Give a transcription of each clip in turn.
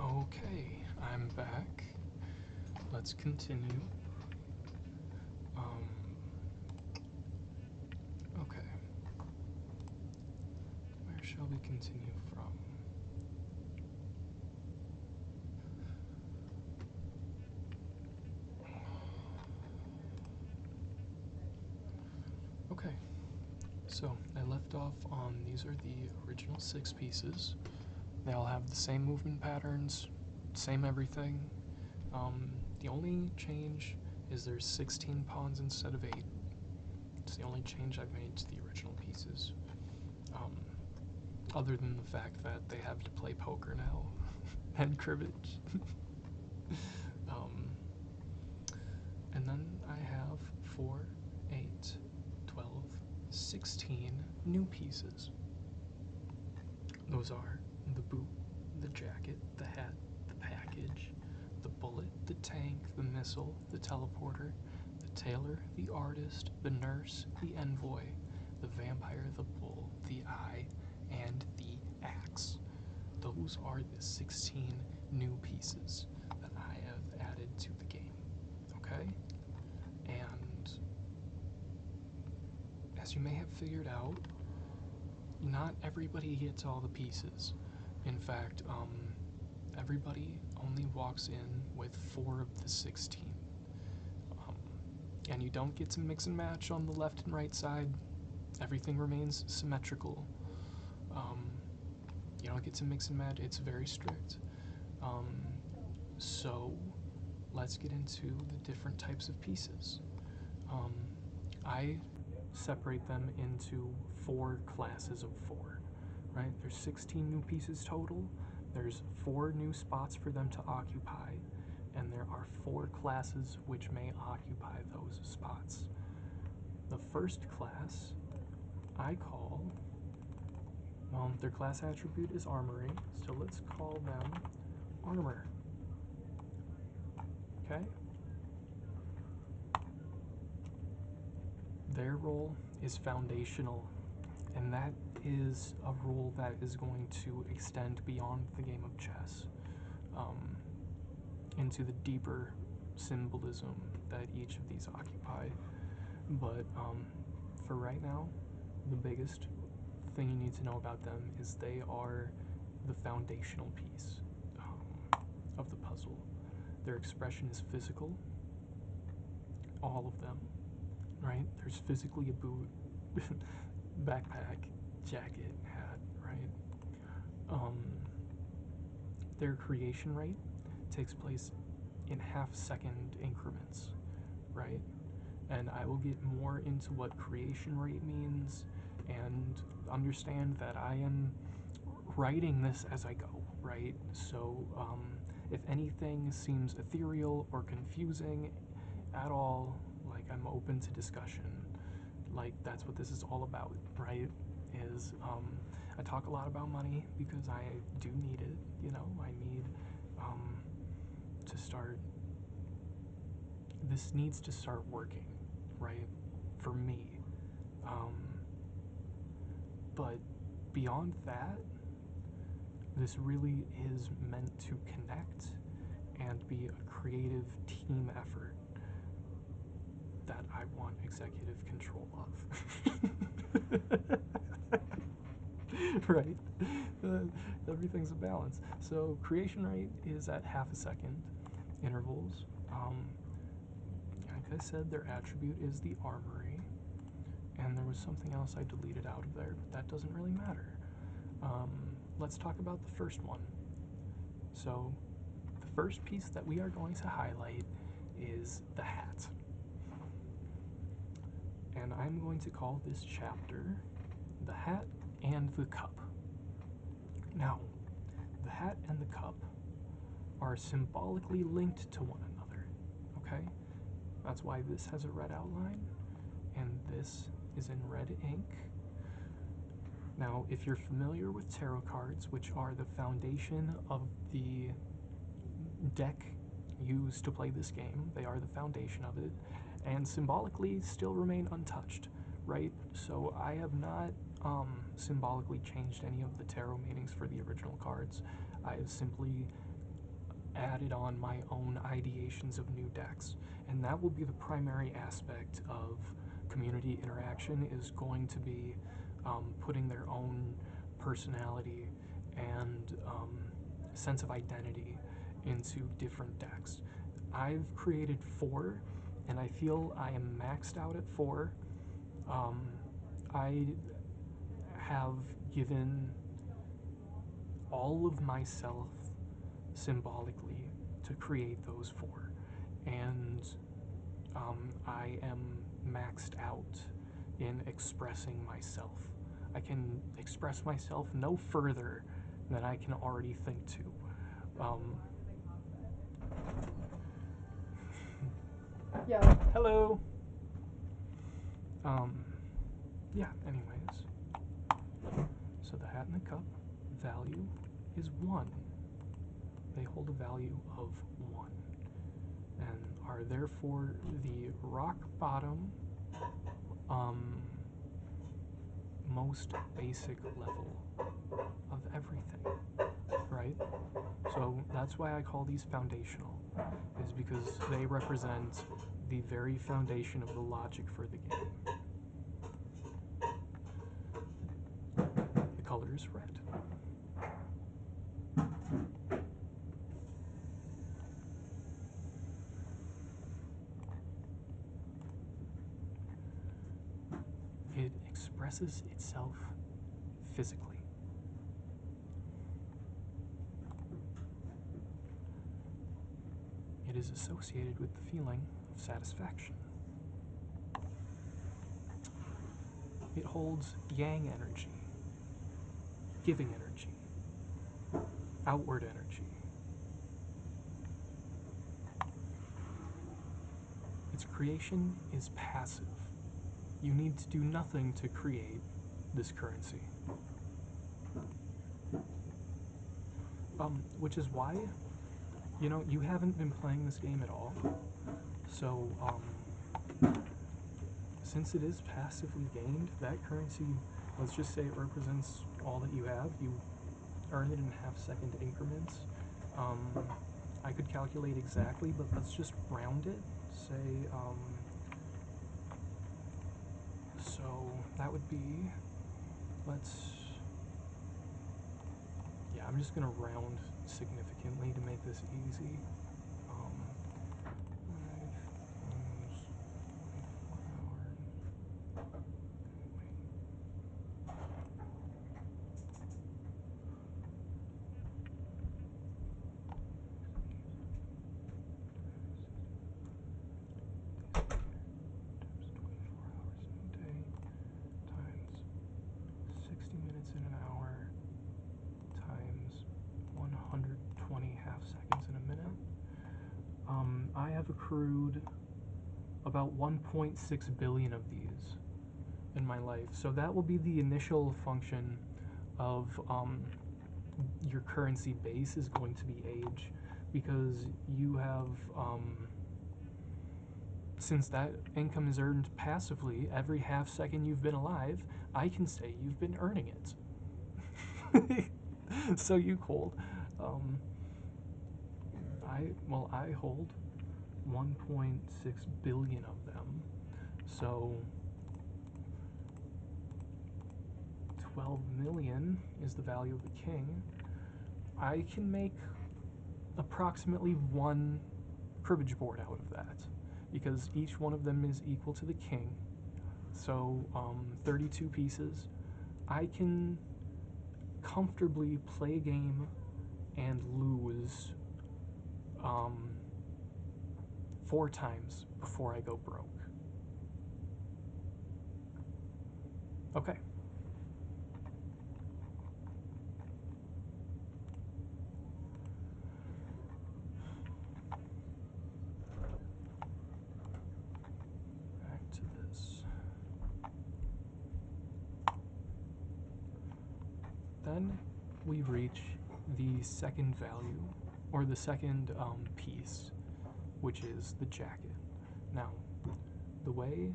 Okay, I'm back. Let's continue. Okay. Where shall we continue from? Okay, so I left off on these are the original 6 pieces. They all have the same movement patterns, same everything. The only change is there's 16 pawns instead of 8. It's the only change I've made to the original pieces. Other than the fact that they have to play poker now and cribbage. And then I have 4, 8, 12, 16 new pieces. Those are the boot, the jacket, the hat, the package, the bullet, the tank, the missile, the teleporter, the tailor, the artist, the nurse, the envoy, the vampire, the bull, the eye, and the axe. Those are the 16 new pieces that I have added to the game. Okay? And as you may have figured out, not everybody gets all the pieces. In fact, everybody only walks in with 4 of the 16. And you don't get to mix and match on the left and right side. Everything remains symmetrical. You don't get to mix and match. It's very strict. So let's get into the different types of pieces. I separate them into 4 classes of 4. Right? There's 16 new pieces total. There's 4 new spots for them to occupy, and there are 4 classes which may occupy those spots. The first class I call, well, their class attribute is armory, so let's call them armor. Okay? Their role is foundational, and that is a role that is going to extend beyond the game of chess into the deeper symbolism that each of these occupy. But for right now, the biggest thing you need to know about them is they are the foundational piece of the puzzle. Their expression is physical, all of them, right? There's physically a boot, backpack, jacket, hat, right? Their creation rate takes place in half-second increments, right? And I will get more into what creation rate means and understand that I am writing this as I go, right? So if anything seems ethereal or confusing at all, like, I'm open to discussion. Like, that's what this is all about, right? Is I talk a lot about money because I do need it, you know? I need to start, this needs to start working, right? For me. But beyond that, this really is meant to connect and be a creative team effort that I want executive control of. Right? Everything's a balance. So creation rate is at half a second intervals. Like I said, their attribute is the armory. And there was something else I deleted out of there, but that doesn't really matter. Let's talk about the first one. So the first piece that we are going to highlight is the hat. And I'm going to call this chapter The Hat and the Cup. Now, the hat and the cup are symbolically linked to one another, okay? That's why this has a red outline and this is in red ink. Now, if you're familiar with tarot cards, which are the foundation of the deck used to play this game, they are the foundation of it, and symbolically still remain untouched, right? So I have not symbolically changed any of the tarot meanings for the original cards. I have simply added on my own ideations of new decks, and that will be the primary aspect of community interaction, is going to be putting their own personality and sense of identity into different decks. I've created 4, and I feel I am maxed out at 4. I have given all of myself symbolically to create those 4, and I am maxed out in expressing myself. I can express myself no further than I can already think to. Yeah. Hello. Yeah, anyways. So the hat and the cup value is 1. They hold a value of 1 and are therefore the rock bottom, most basic level of everything, right? So that's why I call these foundational, is because they represent the very foundation of the logic for the game. The color is red. It expresses itself physically. It is associated with the feeling of satisfaction. It holds yang energy, giving energy, outward energy. Its creation is passive. You need to do nothing to create this currency. Which is why, you haven't been playing this game at all. So, since it is passively gained, that currency, let's just say it represents all that you have. You earn it in half-second increments. I could calculate exactly, but let's just round it. Say, so that would be, I'm just gonna round significantly to make this easy. 60 minutes in an hour times 120 half seconds in a minute. I have accrued about 1.6 billion of these in my life. So that will be the initial function of your currency base is going to be age, because you have, since that income is earned passively, every half second you've been alive, I can say you've been earning it. So you hold, I hold 1.6 billion of them. So 12 million is the value of the king. I can make approximately 1 cribbage board out of that, because each one of them is equal to the king. So 32 pieces. I can comfortably play a game and lose 4 times before I go broke. Okay. Back to this. Then we reach the second value, or the second piece, which is the jacket. Now, the way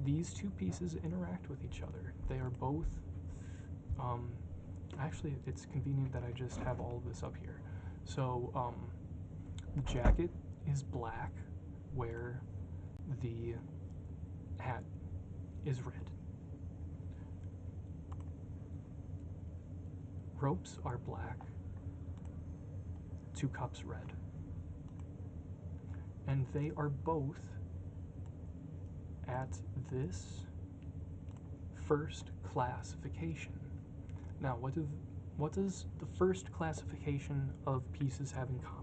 these 2 pieces interact with each other, they are both, actually it's convenient that I just have all of this up here. So The jacket is black, where the hat is red. Ropes are black, 2 cups red. And they are both at this first classification. Now, what does the first classification of pieces have in common?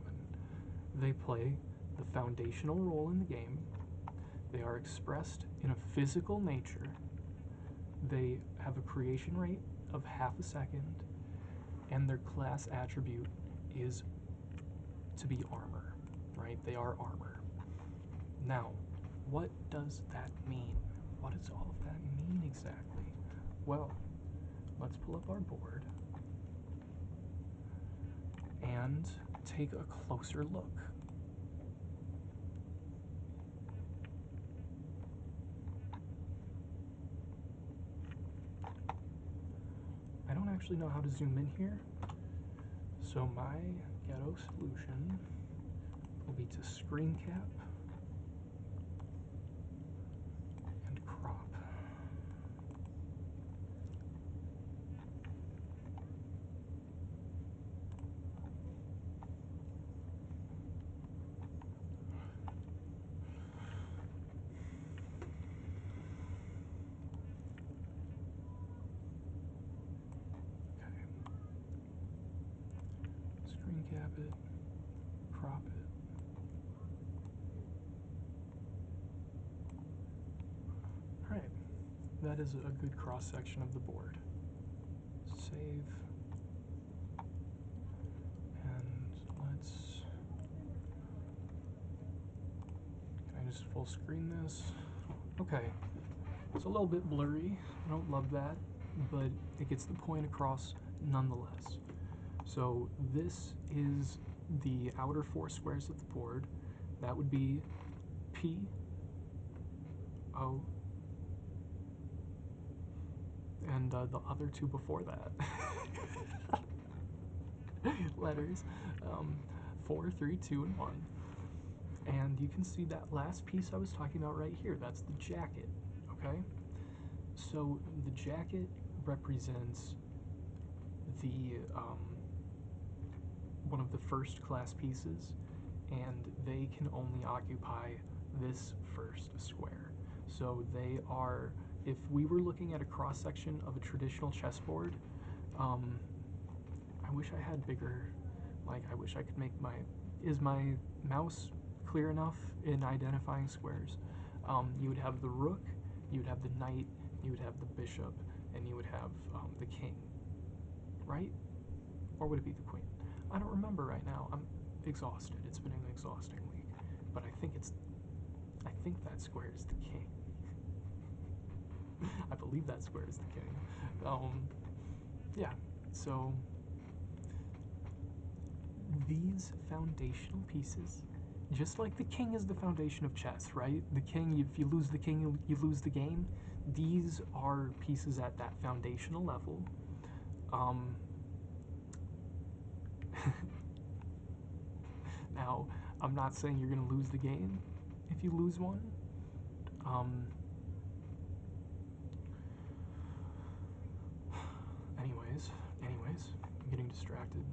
They play the foundational role in the game. They are expressed in a physical nature. They have a creation rate of half a second, and their class attribute is to be armor, right? They are armor. Now, what does that mean? What does all of that mean exactly? Well, let's pull up our board and take a closer look. I don't actually know how to zoom in here, so my ghetto solution will be to screen cap and crop. Screen cap it, crop it. Alright, that is a good cross section of the board. Save. And let's. Can I just full screen this? Okay, it's a little bit blurry. I don't love that, but it gets the point across nonetheless. So this is the outer 4 squares of the board. That would be P, O, and the other 2 before that. Letters. 4, 3, 2, and 1. And you can see that last piece I was talking about right here. That's the jacket, okay? So the jacket represents the one of the first class pieces, and they can only occupy this first square. So they are, if we were looking at a cross section of a traditional chessboard, I wish I had bigger, like I wish I could make is my mouse clear enough in identifying squares? You would have the rook, you would have the knight, you would have the bishop, and you would have the king, right? Or would it be the queen? I don't remember right now. I'm exhausted. It's been an exhausting week, but I think that square is the king. I believe that square is the king. Yeah, so these foundational pieces, just like the king is the foundation of chess, right? The king, if you lose the king, you lose the game. These are pieces at that foundational level. Now, I'm not saying you're going to lose the game if you lose one. Anyways, I'm getting distracted.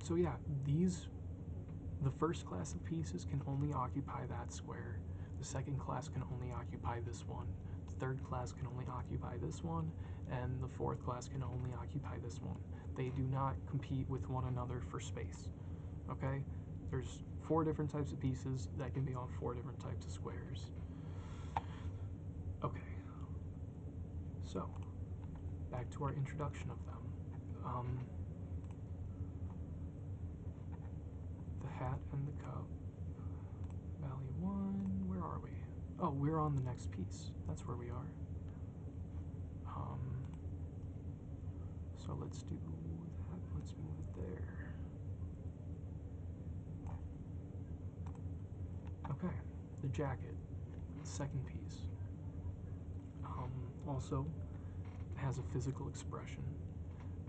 So yeah, the first class of pieces can only occupy that square. The second class can only occupy this one. The third class can only occupy this one, and the fourth class can only occupy this one. They do not compete with one another for space. Okay? There's 4 different types of pieces that can be on 4 different types of squares. Okay. So, back to our introduction of them. The hat and the cup. Value 1, where are we? Oh, we're on the next piece. That's where we are. So let's do that. Let's move it there. Okay, the jacket, second piece. Also has a physical expression.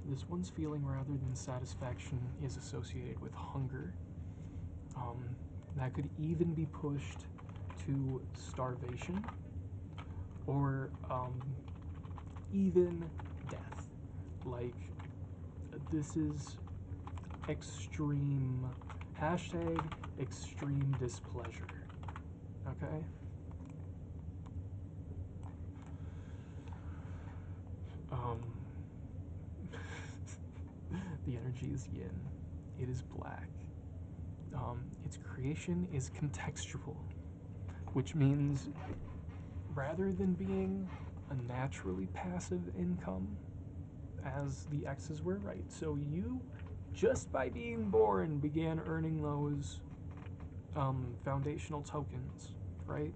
This one's feeling rather than satisfaction is associated with hunger. That could even be pushed to starvation or even death. Like, this is extreme, hashtag extreme displeasure, okay? The energy is yin, it is black. Its creation is contextual, which means rather than being a naturally passive income, as the X's were, right? So you, just by being born, began earning those foundational tokens, right?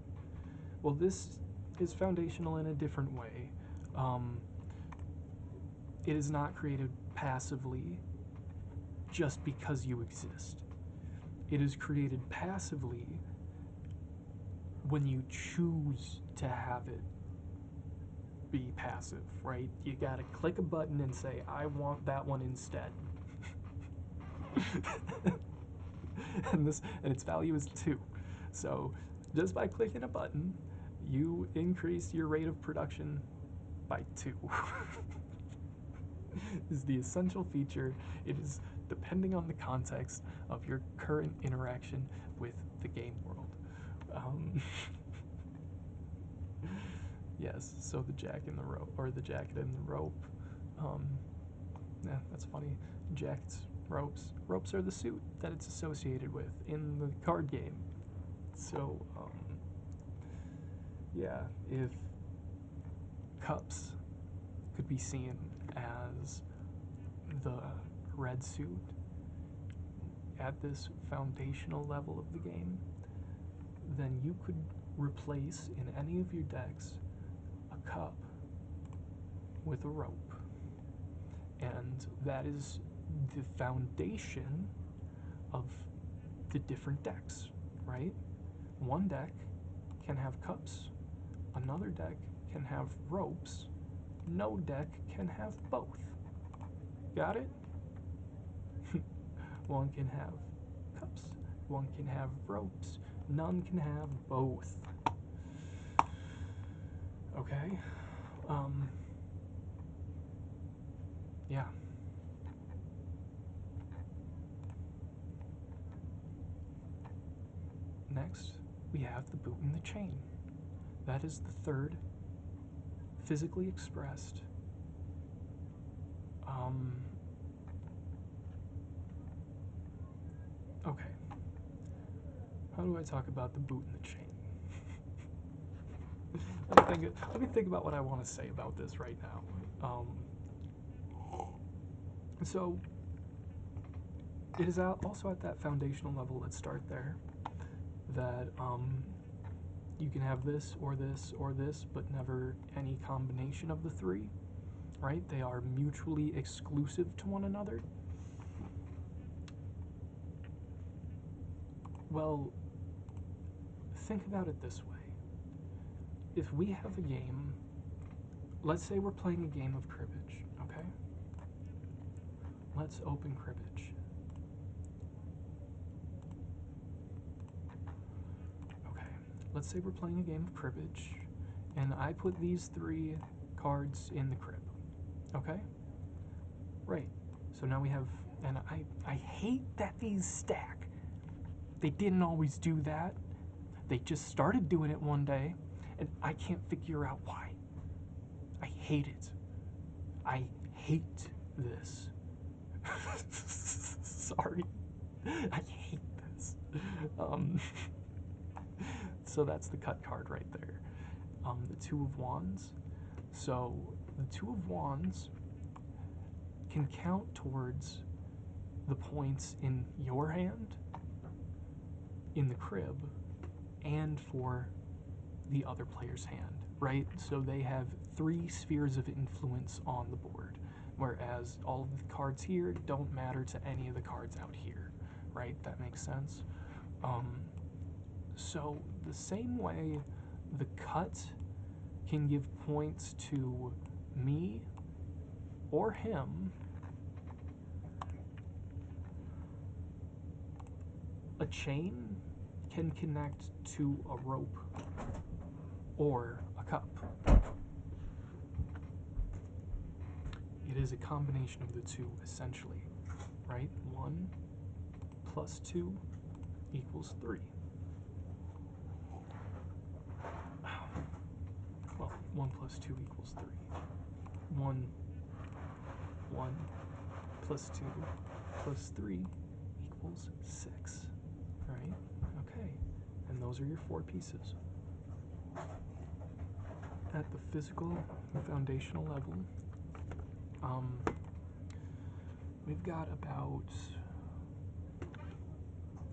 Well, this is foundational in a different way. It is not created passively just because you exist. It is created passively when you choose to have it be passive, right? You gotta click a button and say, I want that one instead. and its value is 2. So just by clicking a button, you increase your rate of production by 2. Is the essential feature. It is depending on the context of your current interaction with the game world. Yes, so the jack in the rope, or the jacket and the rope. That's funny. Jackets, ropes. Ropes are the suit that it's associated with in the card game. So, yeah, if cups could be seen as the red suit at this foundational level of the game, then you could replace in any of your decks a cup with a rope. And that is the foundation of the different decks, right? One deck can have cups, another deck can have ropes, no deck can have both. Got it? One can have cups, one can have ropes, none can have both. Okay? Yeah. Next, we have the boot and the chain. That is the third physically expressed okay. How do I talk about the boot and the chain? Let me think about what I want to say about this right now. So it is also at that foundational level, let's start there, that you can have this or this or this, but never any combination of the three, right? They are mutually exclusive to one another. Well, think about it this way. If we have a game, let's say we're playing a game of cribbage, okay? Let's open cribbage. Okay, let's say we're playing a game of cribbage, and I put these 3 cards in the crib, okay? Right, so now we have, and I hate that these stack. They didn't always do that. They just started doing it one day, and I can't figure out why. I hate it. I hate this. Sorry. I hate this. So that's the cut card right there. The 2 of Wands. So the 2 of Wands can count towards the points in your hand, in the crib, and for the other player's hand, right? So they have 3 spheres of influence on the board, whereas all of the cards here don't matter to any of the cards out here, right? That makes sense? So the same way the cut can give points to me or him, A chain can connect to a rope or a cup. It is a combination of the two, essentially, right? 1 plus 2 equals 3. Well, 1 plus 2 equals 3. 1 plus 2 plus 3 equals 6, right? Okay, and those are your 4 pieces. At the physical foundational level, we've got about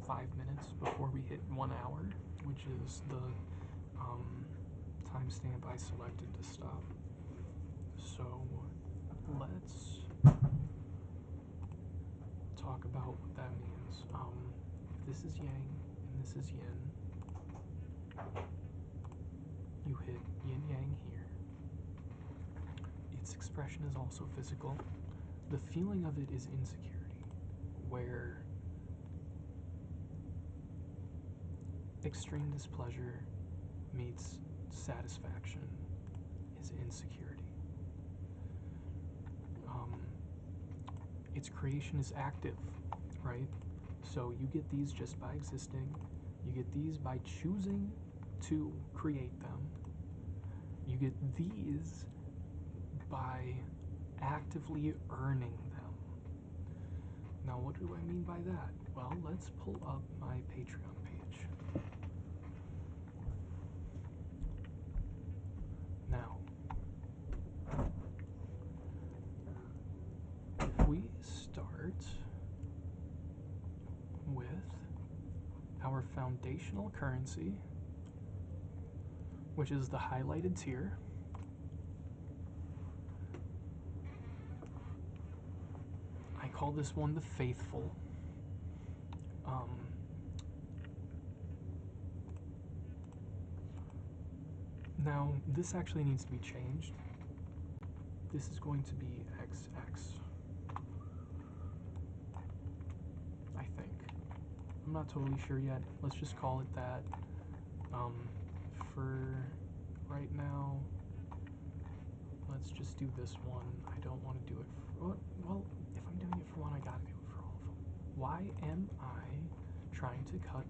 5 minutes before we hit 1 hour, which is the timestamp I selected to stop. So let's talk about what that means. If this is yang and this is yin, you hit yin yang here. Its expression is also physical. The feeling of it is insecurity, where extreme displeasure meets satisfaction is insecurity. Its creation is active, right? So you get these just by existing. You get these by choosing to create them. You get these by actively earning them. Now, what do I mean by that? Well, let's pull up my Patreon page. Now, if we start with our foundational currency, which is the highlighted tier, I call this one the Faithful. Now, this actually needs to be changed. This is going to be XX, I think. I'm not totally sure yet. Let's just call it that. For right now, let's just do this one. I don't want to do it for, well, if I'm doing it for one, I gotta do it for all of them. Why am I trying to cut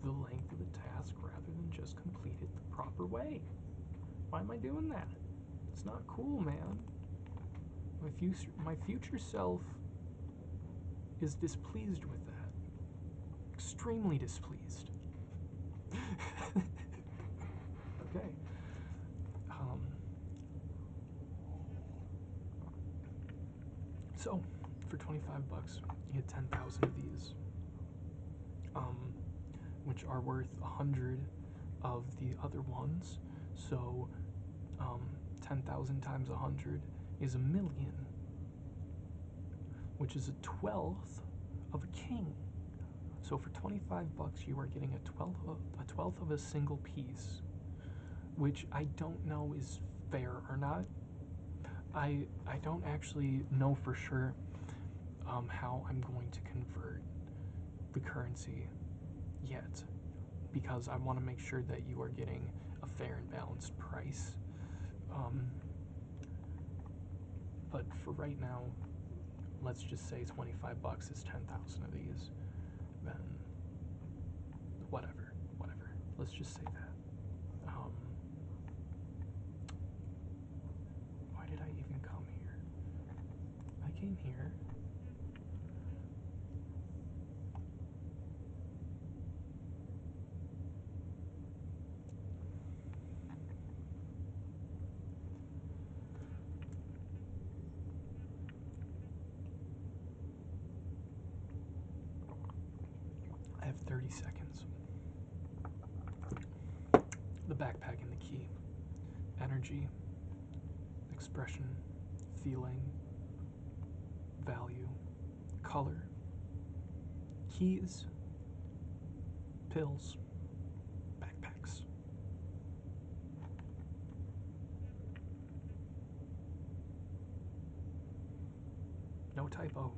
the length of the task rather than just complete it the proper way? Why am I doing that? It's not cool, man. My future self is displeased with that. Extremely displeased. Okay. So, for 25 bucks, you get 10,000 of these, which are worth 100 of the other ones. So, 10,000 times 100 is 1,000,000, which is a 12th of a king. So for 25 bucks, you are getting a 12th of a single piece, which I don't know is fair or not. I don't actually know for sure how I'm going to convert the currency yet, because I want to make sure that you are getting a fair and balanced price. But for right now, let's just say 25 bucks is 10,000 of these. Then whatever. Let's just say that. Why did I even come here? I came here. I have 30 seconds. The backpack and the key. Energy, expression, feeling, value, color, keys, pills, backpacks. No typo.